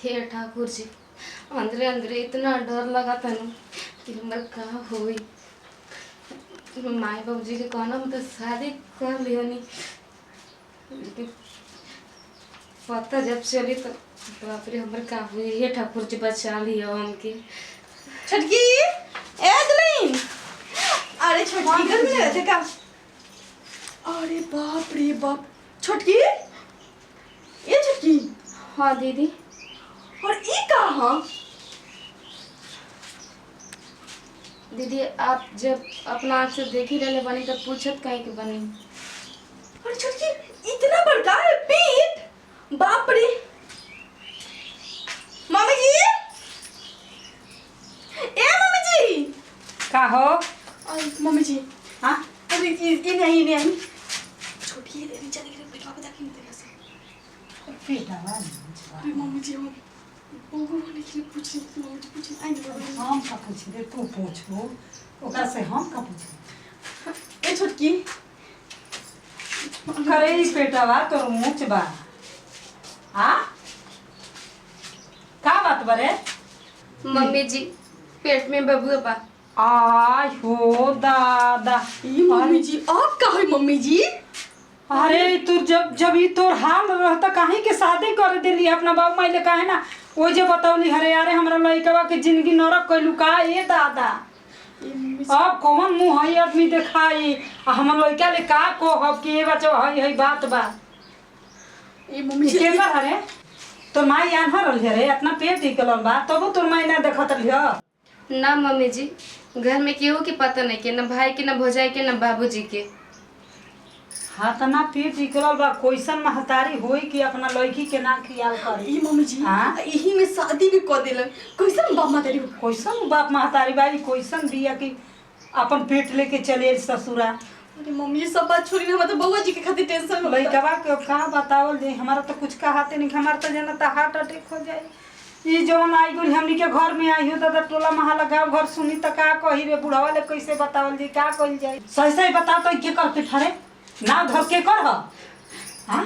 हे ठाकुर जी, अंदरे अंदरे इतना डर लगा था ना कि हमर का होई। माए बाबू जी के कहना मतलब शादी कर लियोनी, लेकिन पता जब चली तो बाप रे हमर का हुई। हे ठाकुर जी बचा लियो हमके। छटकी ए दुल्हन, अरे छटकी घर में रहते का? अरे बाप रे बाप, छटकी ये छटकी। हाँ दीदी। और ये कहाँ? दीदी आप जब अपना आँख से देख ही रहे बनी तब पूछत काहे के बनी? अरे छटकी इतना बड़का है पेट, बाप रे। मम्मी जी, ए मम्मी जी। का हो? अरे मम्मी जी, हाँ अरे ये नहीं छोटी है, नीचे गिरे पेटवा पे जाके निकल से। पेटवा अरे मम्मी जी हम ओगो वाले के पूछे, मम्मी जी पूछे आई नहीं। हम का पूछ रे, तू पूछो ओकरा से हम का पूछ। ए छोटकी करे ई पेटवा तोर मुंह बा। हाँ का बात बरे? मम्मी जी पेट में बबुआ बा। आय हो दादा। ये मम्मी जी आप का है मम्मी जी? अरे तू जब ई तोर हाल रहता काहे के शादी कर देली अपना बाबू माई ले? काहे ना वो जे बतावली हरे यारे हमरा लइकवा के जिंदगी नरक कइलू का? ए दादा अब कौन मुंह है आदमी देखाई आ हमर लइका ले का कहब कि ए बच्चा है बात बा। ये मम्मी जी के कर हरे तोर माई आन हरल रे, इतना पेट निकलल बा तब तोर माई ना देखत रहियो ना मम्मी जी, घर में केहू के पता नहीं के, न भाई के, न भौजाई के, न बाबूजी के। हाँ त ना पेट निकलल बा। कैसन महतारी होई कि अपना लड़की के ना ख्याल करे? ये मम्मी जी हाँ? यही में शादी भी कर देलन। कैसन बाप मातारी हो? कैसन बाप महतारी बाई, कैसन बिया कि अपन पेट लेके चले ससुरा। अरे मम्मी जी सब बात छोड़ी ना, मतलब बउआ जी के खातिर टेंशन होता। लइकवा के का बतावल जे? हमारा तो कुछ कहाते नहीं, हमारा तो जना त हार्ट अटैक हो जाए। ई जवन आई गुल हमनी के घर में आई हो दादा, टोला महला गांव घर सुनी त का कही रे? बुढ़ावा ले कैसे बतावल जे? का कइल जाए? सही सही बता तो के कर पेट हरे ना धर के कर। हां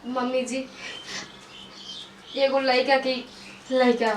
मम्मी जी एगो लड़का की लड़का,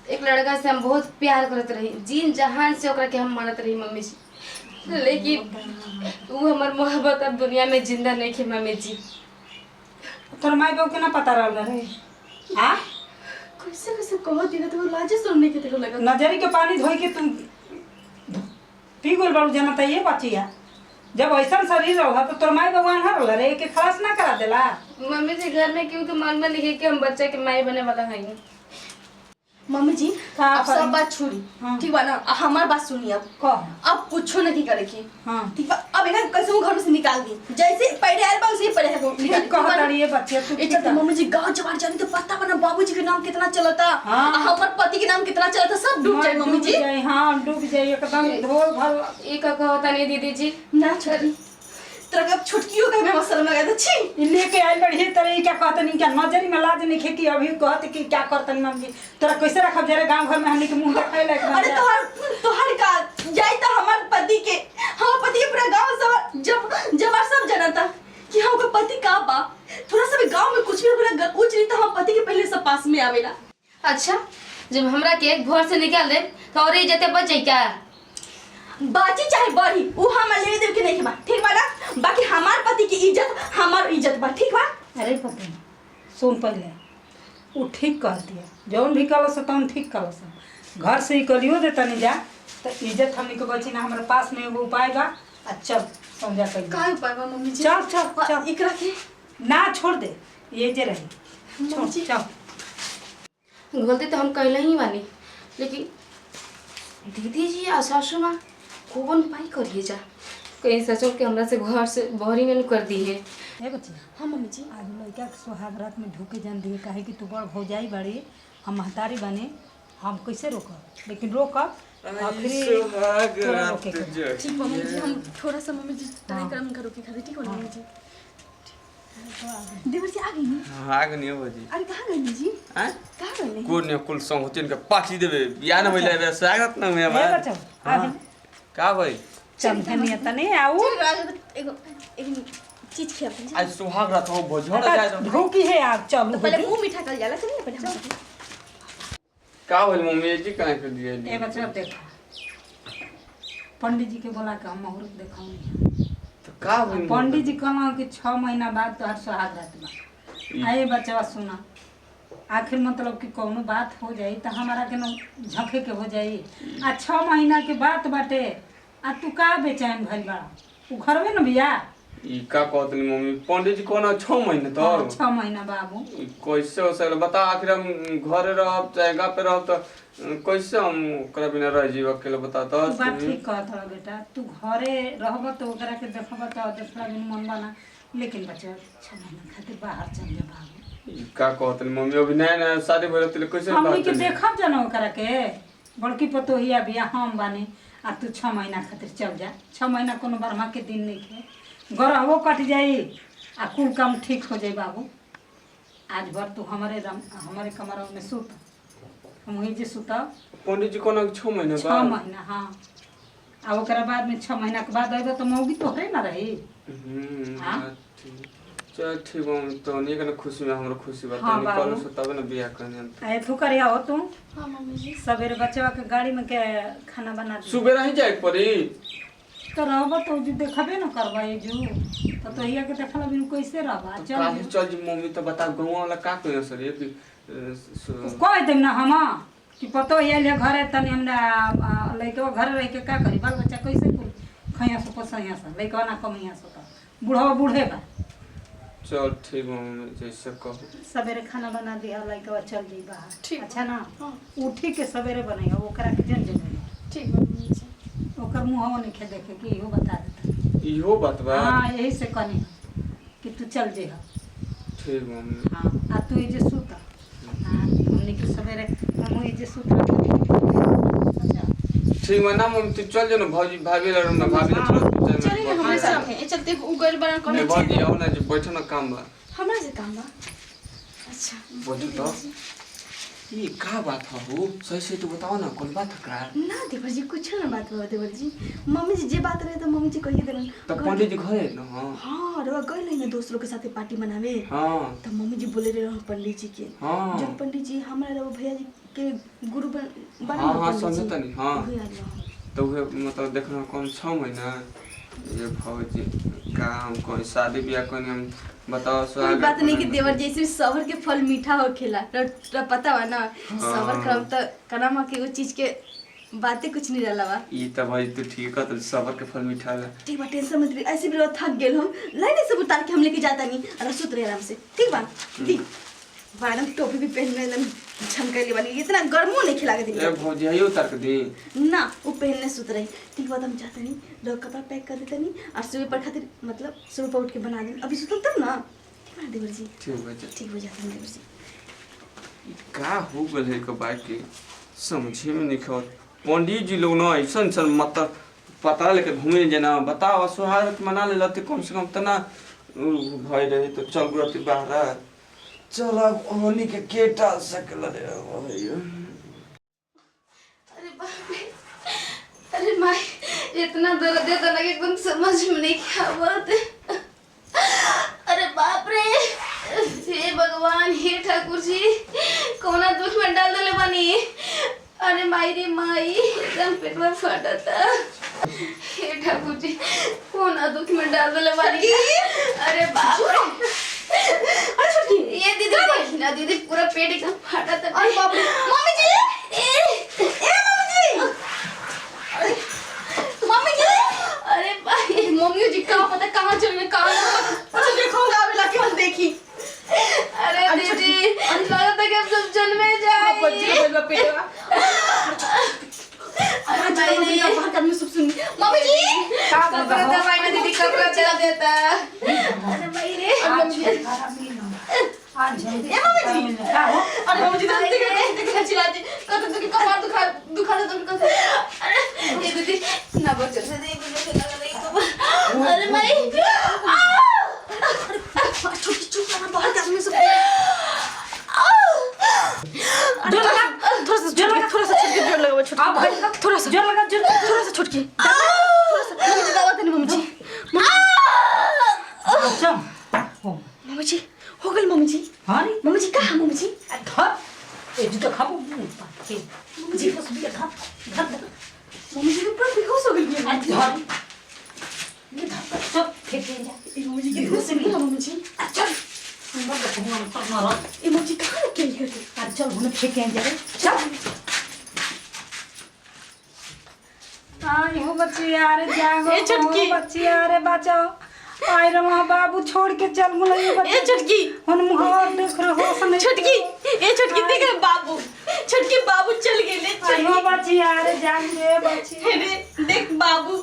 एक लड़का से हम बहुत प्यार करत रही, जीन जहान से ओकरा के हम मानत रही मम्मी जी, लेकिन वो हमार मोहब्बत अब दुनिया में जिंदा नहीं है मम्मी जी। तोर माई बाबू के ना पता रहल रे? हां कैसे कैसे कह दिया तो लाजे सुनने के तेरे लगा। नजरी के पानी धोई के तू पी गोल बाबू जना त ये बचिया। जब ऐसा शरीर रहा तो तोर माई बाबू आन रहल रे के खलास ना करा देला? मम्मी जी घर में क्यों तो मन में लिखे कि हम बच्चे के माई बने वाला है। मम्मी जी का अब करी? सब बात छोड़ी, हाँ। ठीक बा ना? हमार बात सुनिए अब। कह। अब कुछो नहीं करे की, हां ठीक बा? अब इधर कैसे वो घर में से निकाल दी, जैसे पहले आयल बा उसी पहले है निकाल दी। कह तारी ये बच्चे तू ए चल मम्मी जी गांव जवान जानी तो पता बना बाबूजी के नाम कितना चलता, हाँ। हमार पति के नाम कितना चलता, सब डूब जाए मम्मी जी। हां डूब जाए एकदम धोल भल। ये का कहता नहीं दीदी जी। ना छोड़ी तेरा अब छुटकियों का मैं शर्म लगा था। छी लेके आई बढ़िए तरह क्या कहते नहीं क्या नजरी में लाज नहीं खेती अभी कहते कि क्या करतन मम्मी तोरा कैसे रखब जरे गांव घर में हमनी के मुंह देखाई लायक बन अरे जाए। तोहर का जाई तो हमार पति के पूरा गांव सब जब सब जानता कि हमका पति का बा। थोड़ा सा भी गांव में कुछ भी पूरा ऊंच नहीं तो हम पति के पहले सब पास में आवेला। अच्छा जब हमरा के एक घर से निकाल दे तो और इज्जत बच जाई क्या? बाची चाहे बढ़ी वो हम ले देव के नहीं बा, ठीक बा ना? बाकी हमार पति की इज्जत हमार इज्जत बा, ठीक बा? अरे पता नहीं सुन पहले वो ठीक कर दिया जौन भी कल से तौन ठीक कल से घर से ही कलियो देता नहीं जा तो इज्जत हमनी के बची ना। हमारे पास में एगो उपाय बा। अच्छा समझा कर का उपाय बा मम्मी जी? चल चल चल एकरा के ना छोड़ दे ये जे रही छोड़ चल। गलती तो हम कहले ही बानी, लेकिन दीदी जी आ सासू माँ कौन उपाय करिए जा कहीं सचो के हमरा से घर से बहरी में कर दी है। ए बच्ची हाँ मम्मी जी आज लड़का के सुहाग रात में ढूके जान दिए काहे कि तू बड़ भौजाई बड़ी हम महतारी बने हम कैसे रोकब? लेकिन रोकब आखिरी तोरा रोके के। ठीक मम्मी जी हम थोड़ा सा मम्मी जी ट्राई करम करो के खातिर, ठीक हो मम्मी जी? देवर जी आ गई नी? हां आ गनी हो जी। अरे कहां गई जी? हैं कहां गई? कोन ने कुल संग होतिन के पाठी देबे बियाह न भइले बे स्वागत न हुए बा। ए बच्चा आ गई का भाई चमधनिया तने आऊ चल राज एगो चीज खिलाते हैं। आज सुहाग रात हो भोजोड़ जाए तो भूखी है आप चलो तो पहले मुंह मीठा कर जाला चलिए पहले हम सब। का होल मम्मी जी काहे कर दिए ए बच्चा देखो पंडित जी के बोला के हम मुहूर्त देखाऊंगी तो का होल पंडित जी कहला कि 6 महीना बाद तोहर सुहाग रात बा। आए बच्चा सुना आखिर मतलब कि कौनो बात हो जाई तो हमारा के न झंखे के हो जाई आ 6 महीना के बात बाटे आ तू का बेचैन भइल बा उ घर में न बिया ई का कहतनी मम्मी पंडित जी कोना 6 महीने तो 6 महीना बाबू ई कैसे हो सकल बता आखिर हम घरे रहब चाहे गाँव पे रहब तो कैसे हम ओकरा बिना रह जीव अकेले बता तो तू बात ठीक कहत रह बेटा तू घरे रहब तो ओकरा के देखब तो देखला बिन मन बना लेकिन बच्चा 6 महीना खातिर बाहर चल जा बाबू ई का कहतनी मम्मी अभी नया नया शादी भइल त कैसे हमनी के चली? देखब जना ओकरा के बड़की पतोहिया बिया हम बानी आ तू 6 महीना खातिर चल जा 6 महीना कोनो बरमा के दिन नहीं के गरहवो कट जाई आ कुल काम ठीक हो जाई बाबू आज भर तू हमारे कमरा में सुत हम वही जे सुत पंडित जी कोना 6 महीने 6 महीना हाँ आ ओकरा बाद में 6 महीना के बाद अइबो तो मौगी तोहरे ना रही हाँ? चल ठीक हम तो नहीं कने खुशी में हमरो खुशी बता हाँ, निकल बाबू। से तब ना बियाह करने हम आए तू करिया हो तू हां मम्मी जी सवेरे बच्चा के गाड़ी में के खाना बना दे सुबह ही जाए पड़ी तो रहबो तो जो देखबे न करबा ये जो तो हिया के देखला बिन कैसे रहबा चल काहे चल जी मम्मी तो बता गाँव वाला का कहियो सर ये कि कह देम ना हम कि पतो ये ले घरे तनी हमरा लइका घर रह के का करी बाल बच्चा कैसे कुल खैया से पोसैया से लइका ना कमैया से तो बूढ़ा बूढ़े बा चल ठीक मम्मी जैसे कहो सवेरे खाना बना दिया लइका चल जी बाहर ठीक अच्छा ना हां उठी के सवेरे बनाई ओकरा के जन जन ठीक है मम्मी जी। ओकर मुंहवा नहीं खे देखे कि इहो बता देता इहो बात बा हां यही से कहनी कि तू चल जे ठीक मम्मी हाँ आ तू ये जे सुता हाँ हमने के सवेरे हम ये जे सुता अच्छा ठीक है ना मम्मी तू चल जो ना भाभी भाभी लड़ ना भाभी ले थोड़ा तू चलिए ना हमारे साथ है चलते उगल बना नहीं कर भाभी आओ ना जो बैठो ना काम बा हमरा से काम बा अच्छा बैठो तो ये का बात हो सही से तो बताओ ना कौन बात का ना देवर जी कुछ ना बात बा देवर जी मम्मी जी जे बात रहे तो मम्मी जी कहिए देलन तो पंडित जी घरे ना हां हां रे गए नहीं ना दोस्त लोग के साथ पार्टी मनावे हां तो मम्मी जी बोले रहे पंडित जी के हाँ। जब पंडित जी हमारा भैया जी के गुरु बना हाँ, हाँ, पंडित जी। समझता नहीं, हाँ। वही आइल बा। तो वे मतलब देखना कौन 6 महीना ये भौजी का हम कोई शादी ब्याह कोनी हम बताओ कोई बात नहीं कि देवर जी सिर्फ सबर के फल मीठा हो खेला पता बा ना सबर करम तो करम के वो चीज के बातें कुछ नहीं रहला बा ये तो भाई तू ठीक है तो सबर के फल मीठा है ठीक बा टेंशन मत ली ऐसे भी थक गेल हम लाइन से उतार के हम लेके जाता नहीं और सुत रहे आराम से ठीक बा दी बारम टोपी भी पहन लेन झमकैले वाली इतना गर्मो नहीं खिला के दी ए भौजी है उतार के दी ना वो पहनने सुत रही ठीक बात हम जाते नहीं लोग कपड़ा पैक कर देते नहीं और सुबह पर खातिर मतलब सुबह पर उठ के बना दें अभी सुतम तब ना ठीक है देवर जी ठीक है जा ठीक हो जाते हैं देवर जी का हो गल है को बाइक के समझे में नहीं खो पंडित जी लोग ना ऐसा मतलब पता लेके घूमे जना बताओ सुहाग मना ले लते कम से कम तना भाई रहे तो चल गुरती बाहर चल अब होली के टाल सकल रे भैया अरे बाप रे अरे माय इतना दर्द दे तो लगे एकदम समझ में नहीं क्या बात है अरे बाप रे हे भगवान हे ठाकुर जी कौना दुख में डाल देले बानी अरे माई रे माई एकदम पेट में फटता हे ठाकुर जी कौना दुख में डाल देले बानी अरे बाप रे अरे छुटकी ये दीदी देखी ना दीदी पूरा पेट एकदम फटा था अरे बाप रे मम्मी जी ए मम्मी जी अरे भाई मम्मी जी कहाँ पता कहाँ चल गए कहाँ अच्छा देखो गावे लाके हम देखी अरे दीदी लगा था कि हम सब जन्मे जाए बच्चे का पेटवा अरे भाई नहीं ने बाहर में सब सुन मम्मी जी कपड़ा दवाई ना दीदी कपड़ा चला देता अरे भाई रे आज जल्दी ए मम्मी जी का हो अरे मम्मी जी देखना चिल्लाती कहते तो कि कमर दुखा दे तुम कहते अरे ये दीदी ना बच्चे से देख मुझे लगा नहीं तो अरे भाई अरे छोटी चुप करना बाहर के आदमी सब थोड़ा सा छुटकी जोर लगा छोटा अब भाई थोड़ा सा जोर लगा जोर थोड़ा सा छुटकी मम्मी जी दवा देनी मम्मी जी अच्छा मम्मी जी हो गल मम्मी जी। हाँ रे मम्मी जी कहाँ मम्मी जी? धर ए तो खाबो के जी बस भी धर धर मम्मी जी तो पूरा बेहोश हो गई है। आज धर ये धर सब फेंक जा मम्मी जी बेहोश हो गई है मम्मी जी। चल अंदर देखो हम सब ना रह मम्मी जी कहाँ रख के गई है? आज चल उन्हें फेंक जा रे चल हो बच्ची यार जागो ए छुटकी। बच्ची यार बचाओ आई रमा बाबू छोड़ के चल मुले ए छुटकी। हुन मुहार देख रहो समय छुटकी ए छुटकी देख बाबू छुटकी बाबू चल गए ले आई हो बच्ची यार जाग रे बच्ची रे देख बाबू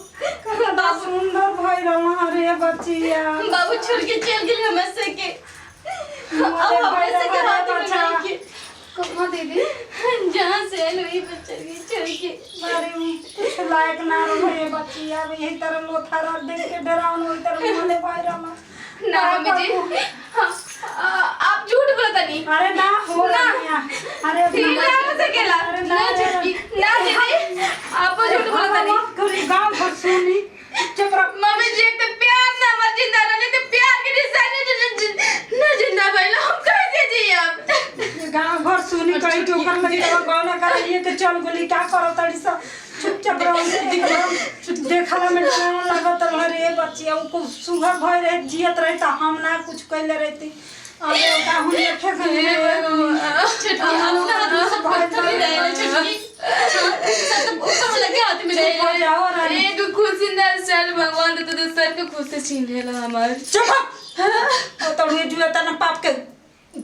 बाबू सुंदर भई रहा रे बच्ची यार बाबू छोड़ के चल गए हमें से के अब हमें से के हाथ में नहीं के कहाँ दीदी? जहाँ से आए वही पर चल गई छोड़ के। मारे कुछ लायक ना रहे बच्ची यार यही तरह लोथारा देख के डरावन वही तरह मुले भई रहा ना मम्मी जी हाँ, आप झूठ बोलता नहीं। अरे ना हो ना। रहा अरे फिर ना हो सकेला अरे ना छुटकी ना दीदी आप झूठ बोलता नहीं। मत करी गांव भर सुनी चुप रह मम्मी जी एक तो प्यार ना मर जिंदा रहे तो प्यार के निशानी ना जिंदा भइला हम कैसे जी अब गांव भर सुनी कहीं के ऊपर लगी तो गाना कर ये के चल गोली क्या करो तड़ी सा चुपचाप रहो देखला में डर लगत रे बच्चिया को सुगर भय रहे जियत रहे त हम ना कुछ कइले रहती अब का हुने ठेक छुटकी अपना हाथ से पत्थर ही रहे छुटकी सब ऊपर लगे हाथ में हो रहे। जाओ रानी एक खुशी ना चल भगवान तो सर के खुशी छीन लेला हमार। चुप ओ तो ये जुए तना पाप के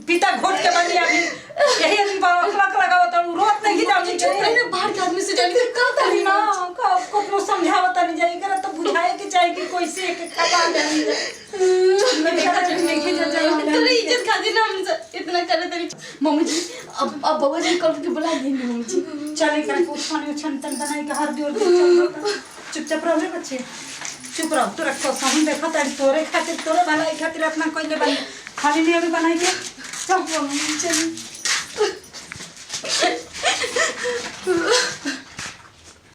पिता घोट के बनी अभी यही आदमी अखलाक लगाओ तो रोत नहीं जानी चुप रहे ना बाहर के आदमी से जाने से का तारी ना को को समझावत नहीं जाई करे तो बुझाए के चाहिए कि कोई से के खबा नहीं मैं देखा नहीं जा तेरी इज्जत खातिर ना हम इतना करे तेरी मम्मी जी अब बाबा जी कल के बुला देंगे मम्मी जी। चले कर कुछ खाने छन तन बनाई के हाथ जोड़ के चल चुपचाप रहो रे बच्चे चुप रहो तोरा को सहन देखा तारी तोरे खातिर तोरे भलाई खातिर अपना कोइले बन खाली लिए भी बनाई के चल चल